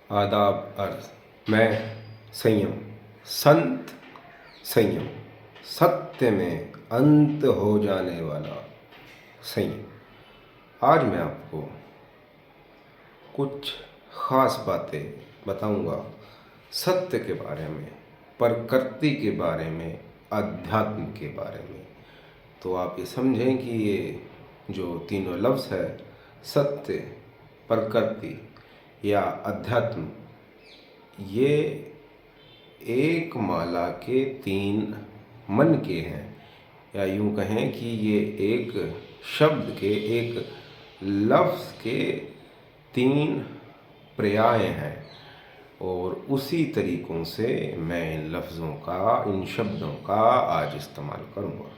आदाब अर्ज। मैं संयम, संत संयम, सत्य में अंत हो जाने वाला संयम। आज मैं आपको कुछ ख़ास बातें बताऊंगा सत्य के बारे में, प्रकृति के बारे में, अध्यात्म के बारे में। तो आप ये समझें कि ये जो तीनों लफ्ज़ है, सत्य, प्रकृति या अध्यात्म, ये एक माला के तीन मन के हैं, या यूँ कहें कि ये एक शब्द के, एक लफ्ज़ के तीन पर्याय हैं। और उसी तरीक़ों से मैं इन लफ्ज़ों का, इन शब्दों का आज इस्तेमाल करूँगा।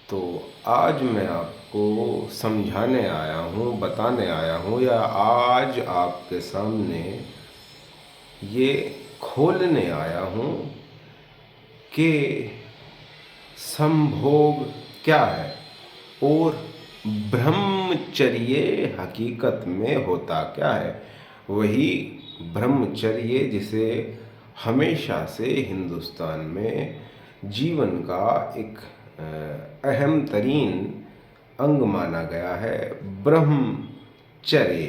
तो आज मैं आपको समझाने आया हूँ, बताने आया हूँ, या आज आपके सामने ये खोलने आया हूँ कि संभोग क्या है और ब्रह्मचर्य हकीकत में होता क्या है। वही ब्रह्मचर्य जिसे हमेशा से हिंदुस्तान में जीवन का एक अहम तरीन अंग माना गया है, ब्रह्मचर्य।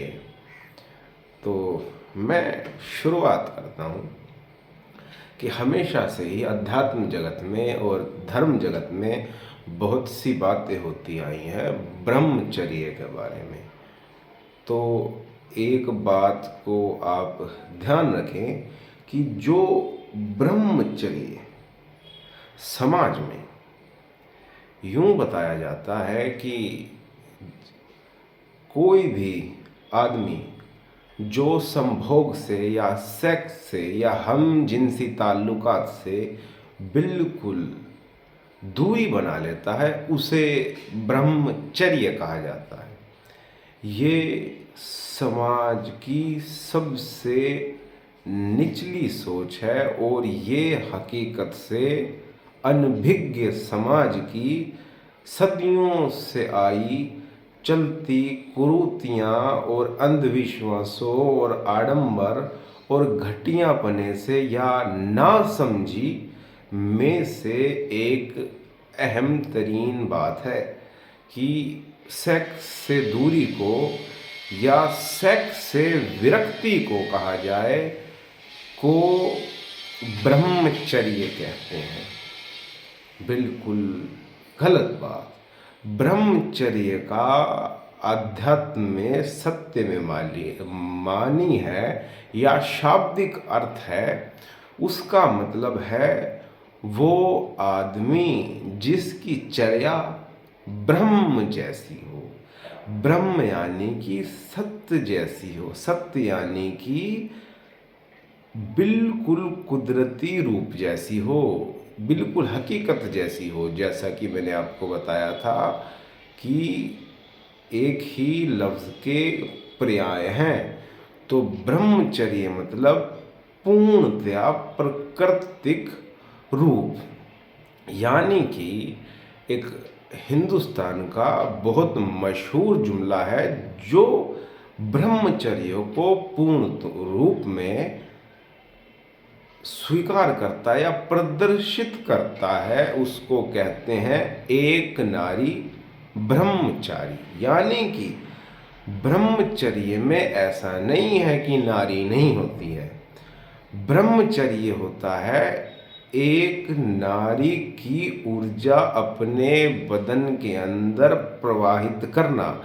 तो मैं शुरुआत करता हूँ कि हमेशा से ही अध्यात्म जगत में और धर्म जगत में बहुत सी बातें होती आई हैं ब्रह्मचर्य के बारे में। तो एक बात को आप ध्यान रखें कि जो ब्रह्मचर्य समाज में यूँ बताया जाता है कि कोई भी आदमी जो संभोग से या सेक्स से या हम जिनसी ताल्लुकात से बिल्कुल दूरी बना लेता है, उसे ब्रह्मचर्य कहा जाता है। ये समाज की सबसे निचली सोच है और ये हकीकत से अनभिज्ञ समाज की सदियों से आई चलती कुरीतियाँ और अंधविश्वासों और आडंबर और घटियापने से या नासमझी में से एक अहम तरीन बात है कि सेक्स से दूरी को या सेक्स से विरक्ति को कहा जाए को ब्रह्मचर्य कहते हैं। बिल्कुल गलत बात। ब्रह्मचर्य का अध्यात्म में, सत्य में मानी है या शाब्दिक अर्थ है, उसका मतलब है वो आदमी जिसकी चर्या ब्रह्म जैसी हो। ब्रह्म यानी कि सत्य जैसी हो, सत्य यानी कि बिल्कुल कुदरती रूप जैसी हो, बिल्कुल हकीकत जैसी हो। जैसा कि मैंने आपको बताया था कि एक ही लफ्ज़ के पर्याय हैं। तो ब्रह्मचर्य मतलब पूर्णतया प्राकृतिक रूप, यानी कि एक हिंदुस्तान का बहुत मशहूर जुमला है जो ब्रह्मचर्य को पूर्ण रूप में स्वीकार करता है या प्रदर्शित करता है, उसको कहते हैं एक नारी ब्रह्मचारी। यानी कि ब्रह्मचर्य में ऐसा नहीं है कि नारी नहीं होती है। ब्रह्मचर्य होता है एक नारी की ऊर्जा अपने बदन के अंदर प्रवाहित करना,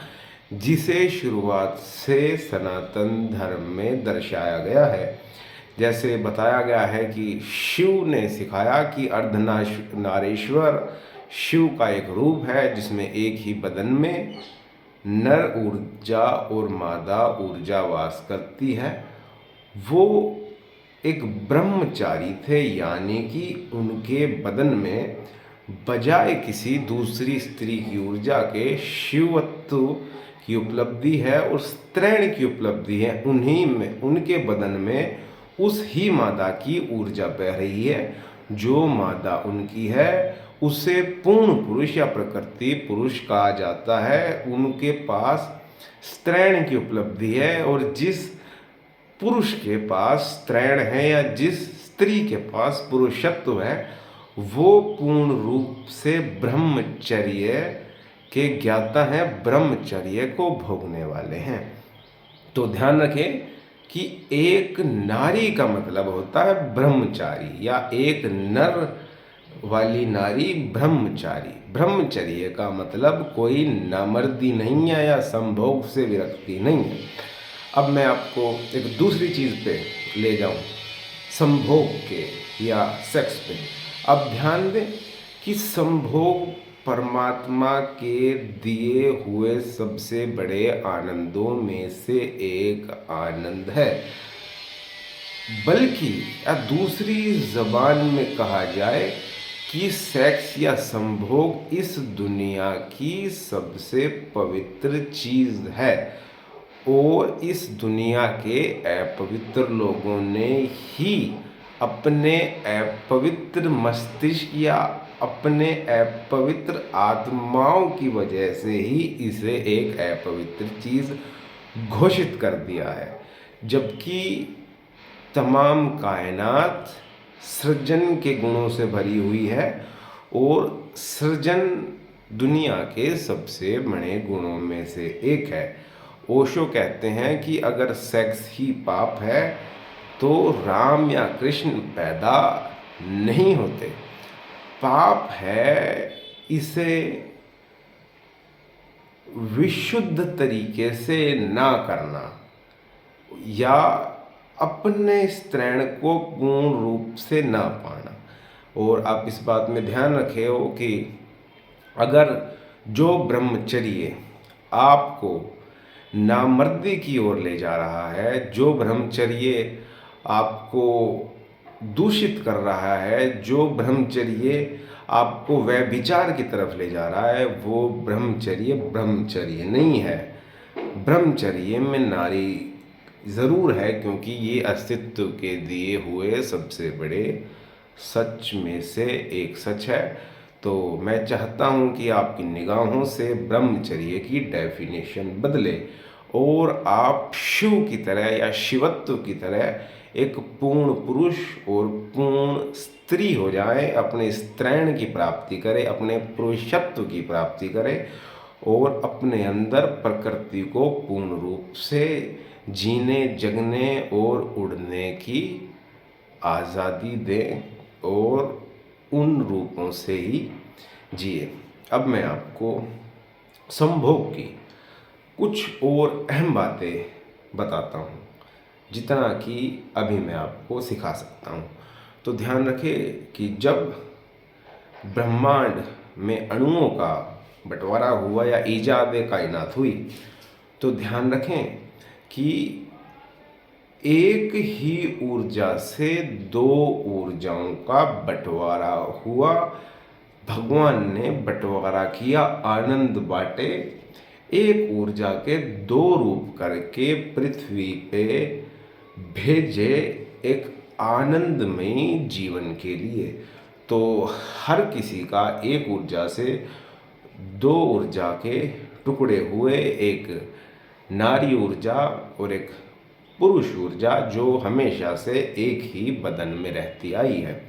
जिसे शुरुआत से सनातन धर्म में दर्शाया गया है। जैसे बताया गया है कि शिव ने सिखाया कि अर्धनारीश्वर शिव का एक रूप है जिसमें एक ही बदन में नर ऊर्जा और मादा ऊर्जा वास करती है। वो एक ब्रह्मचारी थे, यानी कि उनके बदन में बजाय किसी दूसरी स्त्री की ऊर्जा के शिवत्व की उपलब्धि है और स्त्रैण की उपलब्धि है। उन्हीं में, उनके बदन में उस ही मादा की ऊर्जा बह रही है। जो मादा उनकी है उसे पूर्ण पुरुष या प्रकृति पुरुष कहा जाता है। उनके पास स्त्रैण की उपलब्धि है और जिस पुरुष के पास स्त्रैण है या जिस स्त्री के पास पुरुषत्व है वो पूर्ण रूप से ब्रह्मचर्य के ज्ञाता हैं, ब्रह्मचर्य को भोगने वाले हैं। तो ध्यान रखें कि एक नारी का मतलब होता है ब्रह्मचारी, या एक नर वाली नारी ब्रह्मचारी। ब्रह्मचर्य का मतलब कोई नामर्दी नहीं है या संभोग से विरक्ति नहीं है। अब मैं आपको एक दूसरी चीज़ पे ले जाऊं, संभोग के या सेक्स पे। अब ध्यान दें कि संभोग परमात्मा के दिए हुए सबसे बड़े आनंदों में से एक आनंद है, बल्कि या दूसरी जबान में कहा जाए कि सेक्स या संभोग इस दुनिया की सबसे पवित्र चीज़ है, और इस दुनिया के अपवित्र लोगों ने ही अपने अपवित्र मस्तिष्क या अपने अपवित्र आत्माओं की वजह से ही इसे एक अपवित्र चीज़ घोषित कर दिया है। जबकि तमाम कायनात सृजन के गुणों से भरी हुई है, और सृजन दुनिया के सबसे बड़े गुणों में से एक है। ओशो कहते हैं कि अगर सेक्स ही पाप है तो राम या कृष्ण पैदा नहीं होते। पाप है इसे विशुद्ध तरीके से ना करना, या अपने स्त्रैण को पूर्ण रूप से ना पाना। और आप इस बात में ध्यान रखे हो कि अगर जो ब्रह्मचर्य आपको नामर्दी की ओर ले जा रहा है, जो ब्रह्मचर्य आपको दूषित कर रहा है, जो ब्रह्मचर्य आपको व्यभिचार की तरफ ले जा रहा है, वो ब्रह्मचर्य ब्रह्मचर्य नहीं है। ब्रह्मचर्य में नारी ज़रूर है, क्योंकि ये अस्तित्व के दिए हुए सबसे बड़े सच में से एक सच है। तो मैं चाहता हूँ कि आपकी निगाहों से ब्रह्मचर्य की डेफिनेशन बदले और आप शिव की तरह या शिवत्व की तरह एक पूर्ण पुरुष और पूर्ण स्त्री हो जाए, अपने स्त्रैण की प्राप्ति करें, अपने पुरुषत्व की प्राप्ति करें, और अपने अंदर प्रकृति को पूर्ण रूप से जीने, जगने और उड़ने की आज़ादी दें, और उन रूपों से ही जिए। अब मैं आपको संभोग की कुछ और अहम बातें बताता हूँ, जितना कि अभी मैं आपको सिखा सकता हूँ। तो ध्यान रखें कि जब ब्रह्मांड में अणुओं का बंटवारा हुआ या ईजाद कायनात हुई, तो ध्यान रखें कि एक ही ऊर्जा से दो ऊर्जाओं का बंटवारा हुआ। भगवान ने बंटवारा किया, आनंद बांटे, एक ऊर्जा के दो रूप करके पृथ्वी पे भेजे एक आनंदमयी जीवन के लिए। तो हर किसी का एक ऊर्जा से दो ऊर्जा के टुकड़े हुए, एक नारी ऊर्जा और एक पुरुष ऊर्जा, जो हमेशा से एक ही बदन में रहती आई है।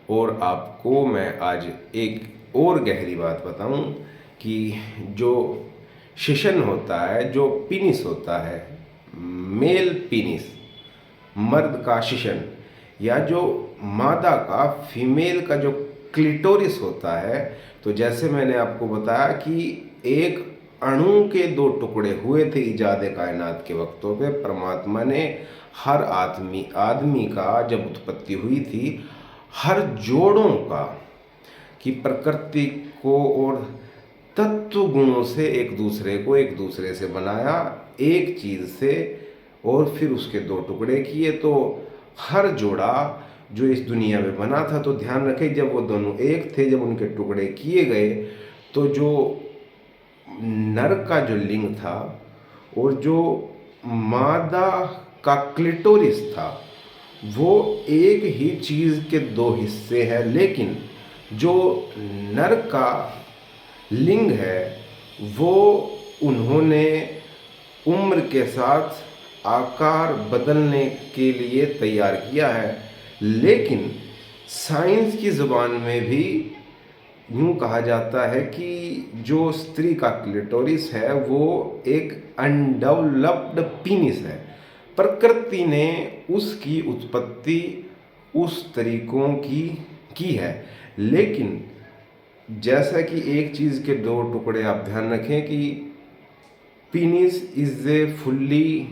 और आपको मैं आज एक और गहरी बात बताऊं कि जो शिशन होता है, जो पीनिस होता है, मेल पीनिस, मर्द का शिशन, या जो मादा का फीमेल का जो क्लिटोरिस होता है, तो जैसे मैंने आपको बताया कि एक अणु के दो टुकड़े हुए थे ईजाद कायनात के वक्तों पे। परमात्मा ने हर आदमी का जब उत्पत्ति हुई थी, हर जोड़ों का कि प्रकृति को और तत्व गुणों से एक दूसरे से बनाया, एक चीज़ से, और फिर उसके दो टुकड़े किए। तो हर जोड़ा जो इस दुनिया में बना था, तो ध्यान रखें जब वो दोनों एक थे, जब उनके टुकड़े किए गए, तो जो नर का जो लिंग था और जो मादा का क्लिटोरिस था, वो एक ही चीज़ के दो हिस्से हैं। लेकिन जो नर का लिंग है, वो उन्होंने उम्र के साथ आकार बदलने के लिए तैयार किया है। लेकिन साइंस की ज़ुबान में भी यूँ कहा जाता है कि जो स्त्री का क्लिटोरिस है वो एक अनडेवलप्ड पीनिस है। प्रकृति ने उसकी उत्पत्ति उस तरीकों की है। लेकिन जैसा कि एक चीज़ के दो टुकड़े आप ध्यान रखें कि penis is a fully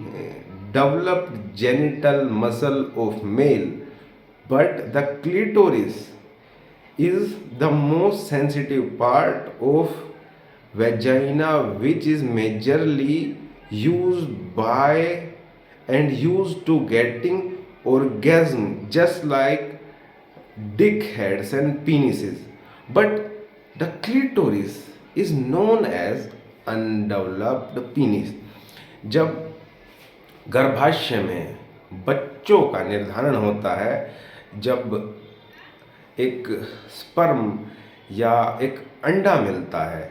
developed genital muscle of male, but the clitoris is the most sensitive part of vagina, which is majorly used by and used to getting orgasm, just like dick heads and penises. But the clitoris is known as undeveloped penis. जब गर्भाशय में बच्चों का निर्धारण होता है, जब एक स्पर्म या एक अंडा मिलता है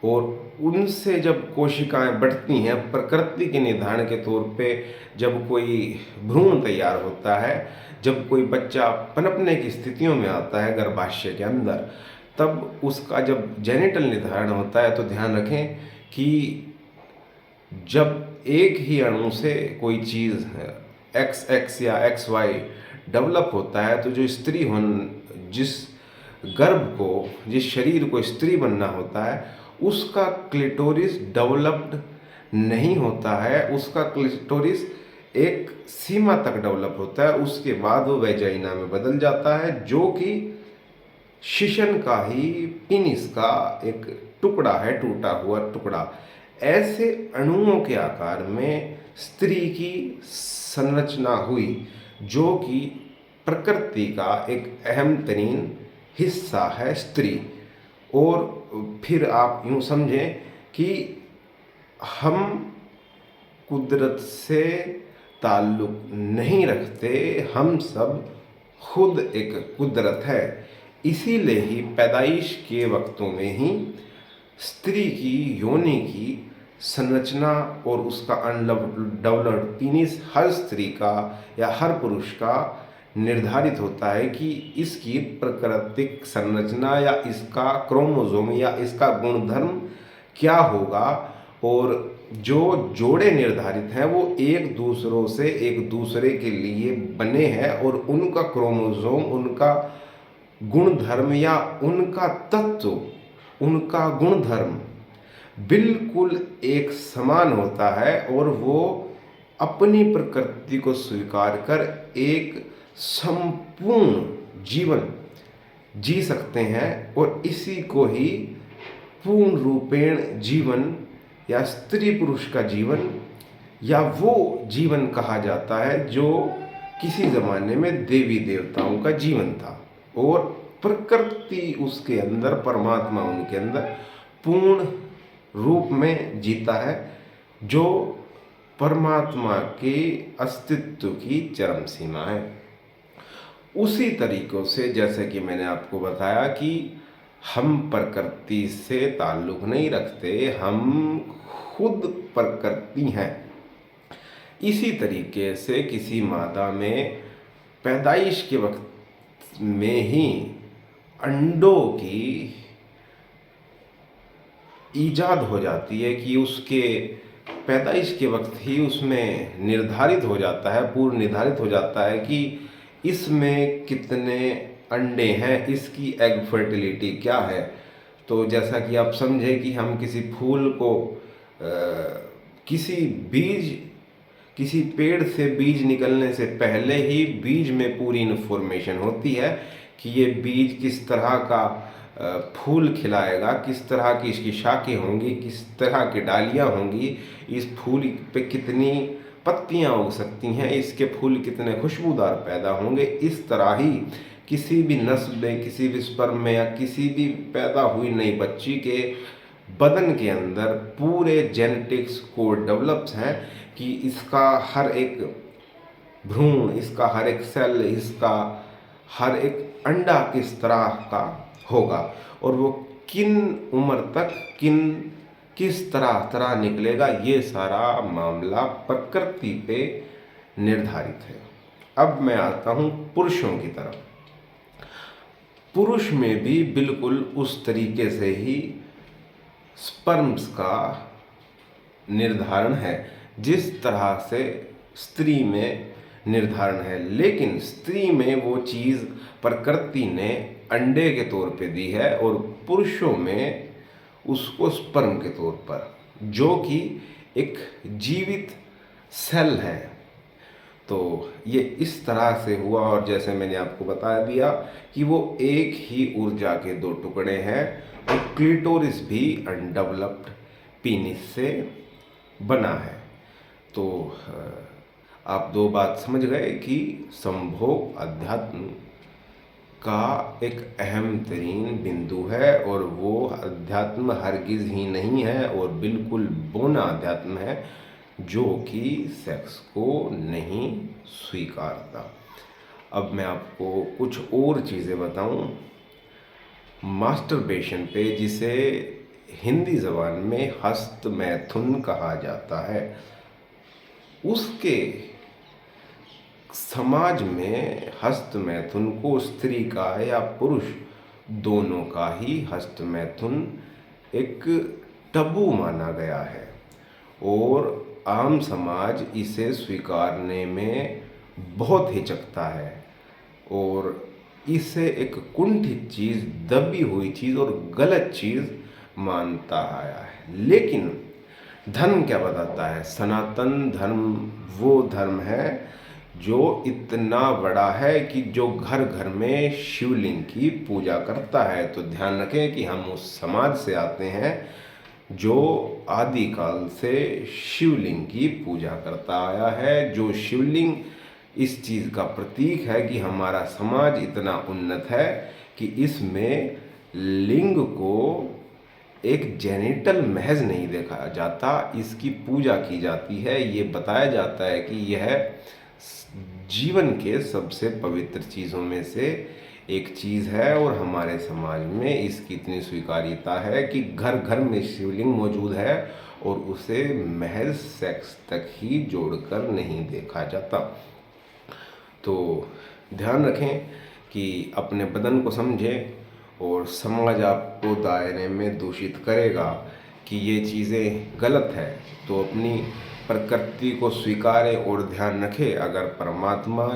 और उनसे जब कोशिकाएं बढ़ती हैं, प्रकृति के निर्धारण के तौर पे जब कोई भ्रूण तैयार होता है, जब कोई बच्चा पनपने की स्थितियों में आता है गर्भाशय के अंदर, तब उसका जब जेनिटल निर्धारण होता है तो ध्यान रखें कि जब एक ही अणु से कोई चीज़ XX या XY डेवलप होता है, तो जो स्त्री जिस गर्भ को, जिस शरीर को स्त्री बनना होता है, उसका क्लिटोरिस डेवलप्ड नहीं होता है। उसका क्लिटोरिस एक सीमा तक डेवलप होता है, उसके बाद वो वेजाइना में बदल जाता है, जो कि शिशन का ही पीनिस का एक टुकड़ा है, टूटा हुआ टुकड़ा। ऐसे अणुओं के आकार में स्त्री की संरचना हुई, जो कि प्रकृति का एक अहम तरीन हिस्सा है स्त्री। और फिर आप यूँ समझें कि हम कुदरत से ताल्लुक़ नहीं रखते, हम सब खुद एक कुदरत है। इसीलिए ही पैदाइश के वक्तों में ही स्त्री की योनि की संरचना और उसका अनडेवलप्ड पीनिस हर स्त्री का या हर पुरुष का निर्धारित होता है कि इसकी प्राकृतिक संरचना या इसका क्रोमोसोम या इसका गुणधर्म क्या होगा। और जो जोड़े निर्धारित हैं वो एक दूसरों से एक दूसरे के लिए बने हैं, और उनका क्रोमोसोम, उनका गुणधर्म या उनका तत्व, उनका गुणधर्म बिल्कुल एक समान होता है, और वो अपनी प्रकृति को स्वीकार कर एक संपूर्ण जीवन जी सकते हैं। और इसी को ही पूर्ण रूपेण जीवन या स्त्री पुरुष का जीवन या वो जीवन कहा जाता है जो किसी ज़माने में देवी देवताओं का जीवन था, और प्रकृति उसके अंदर, परमात्मा उनके अंदर पूर्ण रूप में जीता है, जो परमात्मा के अस्तित्व की चरम सीमा है। उसी तरीक़ों से जैसे कि मैंने आपको बताया कि हम प्रकृति से ताल्लुक़ नहीं रखते, हम खुद प्रकृति हैं। इसी तरीके से किसी मादा में पैदाइश के वक्त में ही अंडों की ईजाद हो जाती है कि उसके पैदाइश के वक्त ही उसमें निर्धारित हो जाता है, पूर्व निर्धारित हो जाता है कि इसमें कितने अंडे हैं, इसकी एग फर्टिलिटी क्या है। तो जैसा कि आप समझे कि हम किसी फूल को किसी पेड़ से बीज निकलने से पहले ही बीज में पूरी इन्फॉर्मेशन होती है कि ये बीज किस तरह का फूल खिलाएगा, किस तरह की इसकी शाखें होंगी, किस तरह की डालियाँ होंगी, इस फूल पे कितनी पत्तियाँ उग सकती हैं, इसके फूल कितने खुशबूदार पैदा होंगे। इस तरह ही किसी भी नस्ल में, किसी भी स्पर्म में या किसी भी पैदा हुई नई बच्ची के बदन के अंदर पूरे जेनेटिक्स कोड डेवलप्स हैं कि इसका हर एक भ्रूण, इसका हर एक सेल, इसका हर एक अंडा किस तरह का होगा, और वो किन उम्र तक, किन किस तरह तरह निकलेगा, ये सारा मामला प्रकृति पे निर्धारित है। अब मैं आता हूँ पुरुषों की तरफ। पुरुष में भी बिल्कुल उस तरीके से ही स्पर्म्स का निर्धारण है जिस तरह से स्त्री में निर्धारण है, लेकिन स्त्री में वो चीज़ प्रकृति ने अंडे के तौर पे दी है और पुरुषों में उसको स्पर्म के तौर पर, जो कि एक जीवित सेल है। तो ये इस तरह से हुआ, और जैसे मैंने आपको बता दिया कि वो एक ही ऊर्जा के दो टुकड़े हैं, और क्लिटोरिस भी अनडेवलप्ड पीनिस से बना है। तो आप दो बात समझ गए कि संभोग अध्यात्म का एक अहम तरीन बिंदु है, और वो अध्यात्म हरगिज ही नहीं है और बिल्कुल बौना अध्यात्म है जो कि सेक्स को नहीं स्वीकारता। अब मैं आपको कुछ और चीज़ें बताऊं। मास्टरबेशन पे, जिसे हिंदी ज़बान में हस्तमैथुन कहा जाता है, उसके समाज में हस्तमैथुन को स्त्री का या पुरुष दोनों का ही हस्तमैथुन एक टबू माना गया है, और आम समाज इसे स्वीकारने में बहुत हिचकता है और इसे एक कुंठित चीज़, दबी हुई चीज़ और गलत चीज़ मानता आया है। लेकिन धर्म क्या बताता है? सनातन धर्म वो धर्म है जो इतना बड़ा है कि जो घर घर में शिवलिंग की पूजा करता है। तो ध्यान रखें कि हम उस समाज से आते हैं जो आदिकाल से शिवलिंग की पूजा करता आया है, जो शिवलिंग इस चीज़ का प्रतीक है कि हमारा समाज इतना उन्नत है कि इसमें लिंग को एक जेनिटल महज नहीं देखा जाता, इसकी पूजा की जाती है। ये बताया जाता है कि यह जीवन के सबसे पवित्र चीज़ों में से एक चीज़ है, और हमारे समाज में इसकी इतनी स्वीकार्यता है कि घर घर में शिवलिंग मौजूद है और उसे महज सेक्स तक ही जोड़कर नहीं देखा जाता। तो ध्यान रखें कि अपने बदन को समझें, और समाज आपको दायरे में दूषित करेगा कि ये चीज़ें गलत है, तो अपनी प्रकृति को स्वीकारें और ध्यान रखें, अगर परमात्मा